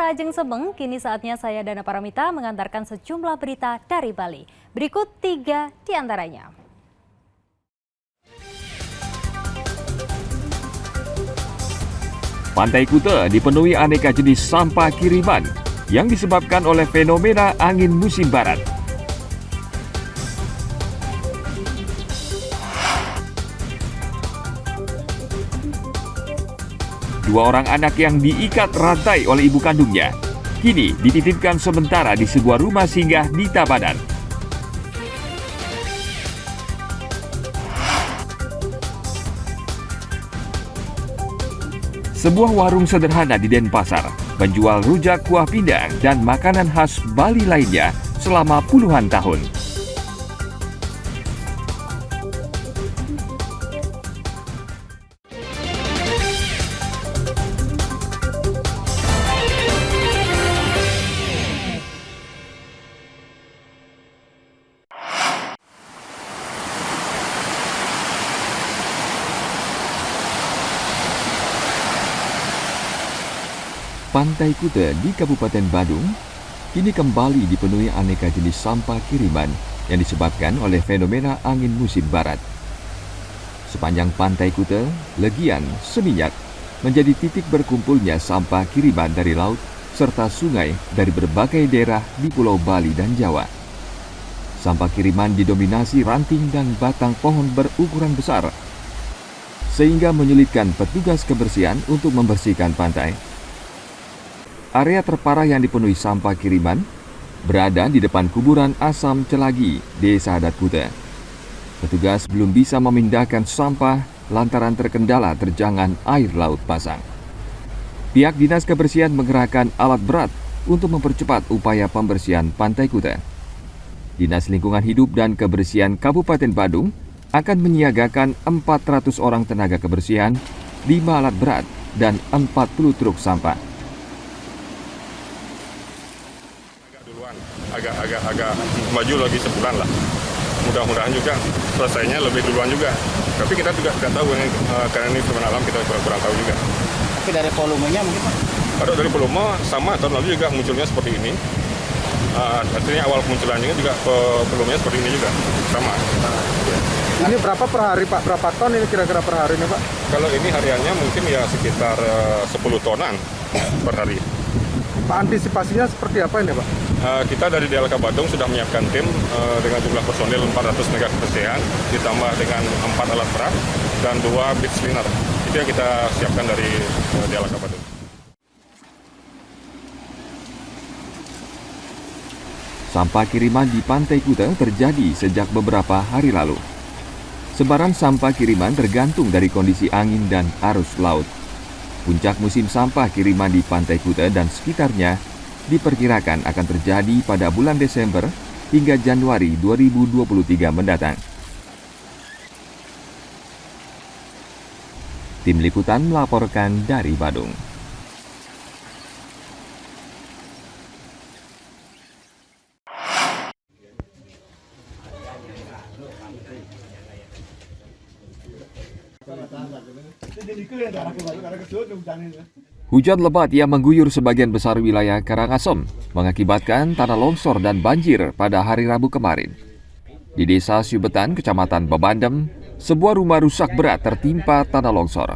Pasca Ajeng Sebeng, kini saatnya saya Dana Paramita mengantarkan sejumlah berita dari Bali. Berikut 3 di antaranya. Pantai Kuta dipenuhi aneka jenis sampah kiriman yang disebabkan oleh fenomena angin musim barat. Dua orang anak yang diikat rantai oleh ibu kandungnya kini dititipkan sementara di sebuah rumah singgah di Tabanan. Sebuah warung sederhana di Denpasar menjual rujak kuah pindang dan makanan khas Bali lainnya selama puluhan tahun. Pantai Kuta di Kabupaten Badung kini kembali dipenuhi aneka jenis sampah kiriman yang disebabkan oleh fenomena angin musim barat. Sepanjang Pantai Kuta, Legian, Seminyak menjadi titik berkumpulnya sampah kiriman dari laut serta sungai dari berbagai daerah di Pulau Bali dan Jawa. Sampah kiriman didominasi ranting dan batang pohon berukuran besar, sehingga menyulitkan petugas kebersihan untuk membersihkan pantai. Area terparah yang dipenuhi sampah kiriman berada di depan kuburan Asam Celagi, Desa Adat Kuta. Petugas belum bisa memindahkan sampah lantaran terkendala terjangan air laut pasang. Pihak Dinas Kebersihan mengerahkan alat berat untuk mempercepat upaya pembersihan Pantai Kuta. Dinas Lingkungan Hidup dan Kebersihan Kabupaten Badung akan menyiagakan 400 orang tenaga kebersihan, 5 alat berat, dan 40 truk sampah. Agak maju lagi sebulan lah. Mudah-mudahan juga selesainya lebih duluan juga. Tapi kita juga tidak tahu karena ini fenomena alam, kita kurang tahu juga. Tapi dari volumenya mungkin Pak? Kalau dari volume sama, tahun lalu juga munculnya seperti ini. Artinya awal kemunculannya juga volumenya seperti ini juga sama. Ini berapa per hari Pak? Berapa ton ini kira-kira per hari ini Pak? Kalau ini hariannya mungkin ya sekitar 10 tonan per hari. Pak, antisipasinya seperti apa ini Pak? Kita dari DLK Badung sudah menyiapkan tim dengan jumlah personil 400 tenaga kebersihan, ditambah dengan 4 alat berat dan 2 beach cleaner. Itu yang kita siapkan dari DLK Badung. Sampah kiriman di Pantai Kuta terjadi sejak beberapa hari lalu. Sebaran sampah kiriman tergantung dari kondisi angin dan arus laut. Puncak musim sampah kiriman di Pantai Kuta dan sekitarnya diperkirakan akan terjadi pada bulan Desember hingga Januari 2023 mendatang. Tim Liputan melaporkan dari Badung. Hujan lebat yang mengguyur sebagian besar wilayah Karangasem mengakibatkan tanah longsor dan banjir pada hari Rabu kemarin. Di Desa Syubetan, Kecamatan Babandem, sebuah rumah rusak berat tertimpa tanah longsor.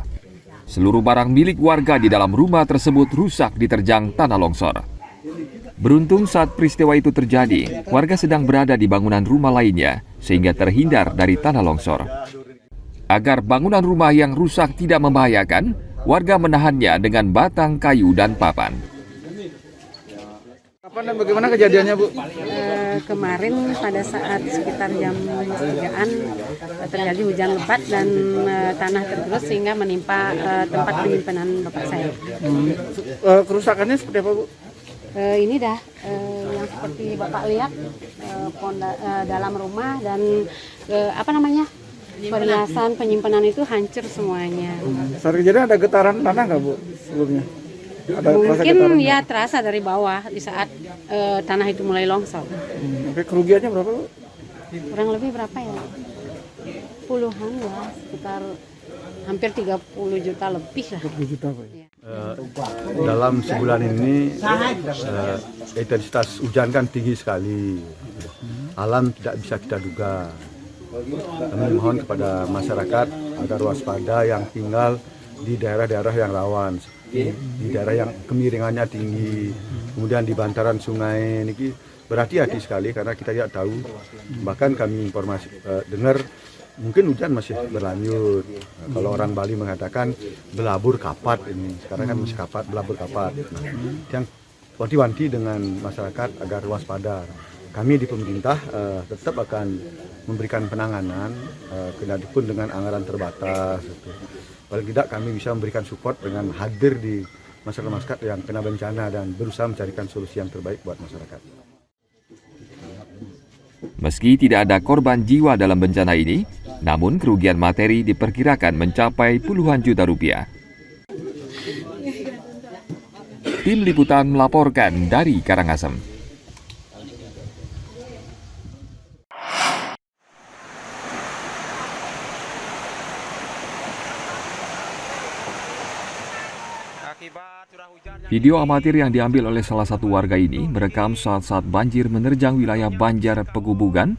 Seluruh barang milik warga di dalam rumah tersebut rusak diterjang tanah longsor. Beruntung saat peristiwa itu terjadi, warga sedang berada di bangunan rumah lainnya sehingga terhindar dari tanah longsor. Agar bangunan rumah yang rusak tidak membahayakan, warga menahannya dengan batang kayu dan papan. Kapan dan bagaimana kejadiannya Bu? Kemarin pada saat sekitar jam 3-an terjadi hujan lebat dan tanah tergerus sehingga menimpa tempat penyimpanan bapak saya. Kerusakannya seperti apa Bu? Ini dah yang seperti bapak lihat dalam rumah dan perhiasan penyimpanan itu hancur semuanya. Saat kejadian ada getaran tanah nggak Bu sebelumnya? Mungkin ya terasa dari bawah di saat tanah itu mulai longsor. Kerugiannya berapa Bu? Kurang lebih berapa ya? Puluhan lah, sekitar hampir 30 juta lebih lah. 30 juta Pak. Ya. Dalam sebulan ini intensitas hujan kan tinggi sekali. Alam tidak bisa kita duga. Kami mohon kepada masyarakat agar waspada yang tinggal di daerah-daerah yang rawan, di daerah yang kemiringannya tinggi, kemudian di bantaran sungai ini berhati-hati sekali karena kita tidak tahu. Bahkan kami dengar mungkin hujan masih berlanjut. Kalau orang Bali mengatakan belabur kapat ini, sekarang kan masih belabur kapat. Yang wanti-wanti dengan masyarakat agar waspada. Kami di pemerintah tetap akan memberikan penanganan, kendati pun dengan anggaran terbatas. Paling tidak kami bisa memberikan support dengan hadir di masyarakat yang kena bencana dan berusaha mencarikan solusi yang terbaik buat masyarakat. Meski tidak ada korban jiwa dalam bencana ini, namun kerugian materi diperkirakan mencapai puluhan juta rupiah. Tim Liputan melaporkan dari Karangasem. Video amatir yang diambil oleh salah satu warga ini merekam saat-saat banjir menerjang wilayah Banjar Pegubugan,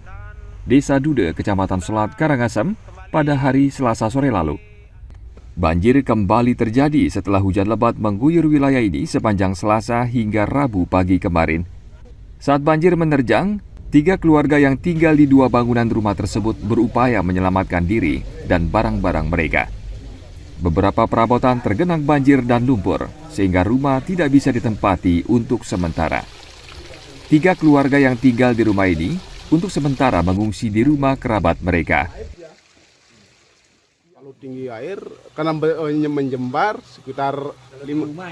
Desa Dude, Kecamatan Selat, Karangasem pada hari Selasa sore lalu. Banjir kembali terjadi setelah hujan lebat mengguyur wilayah ini sepanjang Selasa hingga Rabu pagi kemarin. Saat banjir menerjang, 3 keluarga yang tinggal di 2 bangunan rumah tersebut berupaya menyelamatkan diri dan barang-barang mereka. Beberapa perabotan tergenang banjir dan lumpur, sehingga rumah tidak bisa ditempati untuk sementara. 3 keluarga yang tinggal di rumah ini untuk sementara mengungsi di rumah kerabat mereka. Kalau tinggi air, karena menjembar sekitar 80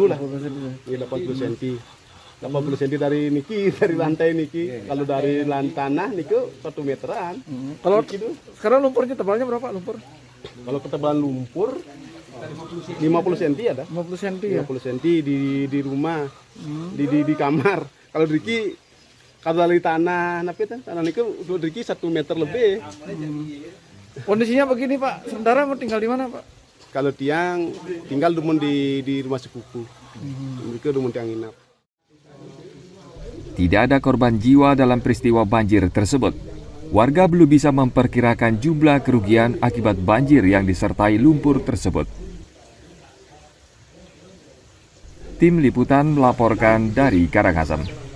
lah, 80 cm. 80 cm dari lantai niki. Kalau dari tanah niki 1 meteran. Kalau sekarang lumpurnya tebalnya berapa lumpur? Kalau ketebalan lumpur 50 cm ada. 50 cm ya? 50 cm di rumah, di kamar. Kalau dari tanah niki Riki 1 meter lebih. Kondisinya begini Pak, sementara mau tinggal di mana Pak? Kalau tiang tinggal di rumah sepupu. Mereka rumah tiang inap. Tidak ada korban jiwa dalam peristiwa banjir tersebut. Warga belum bisa memperkirakan jumlah kerugian akibat banjir yang disertai lumpur tersebut. Tim Liputan melaporkan dari Karangasem.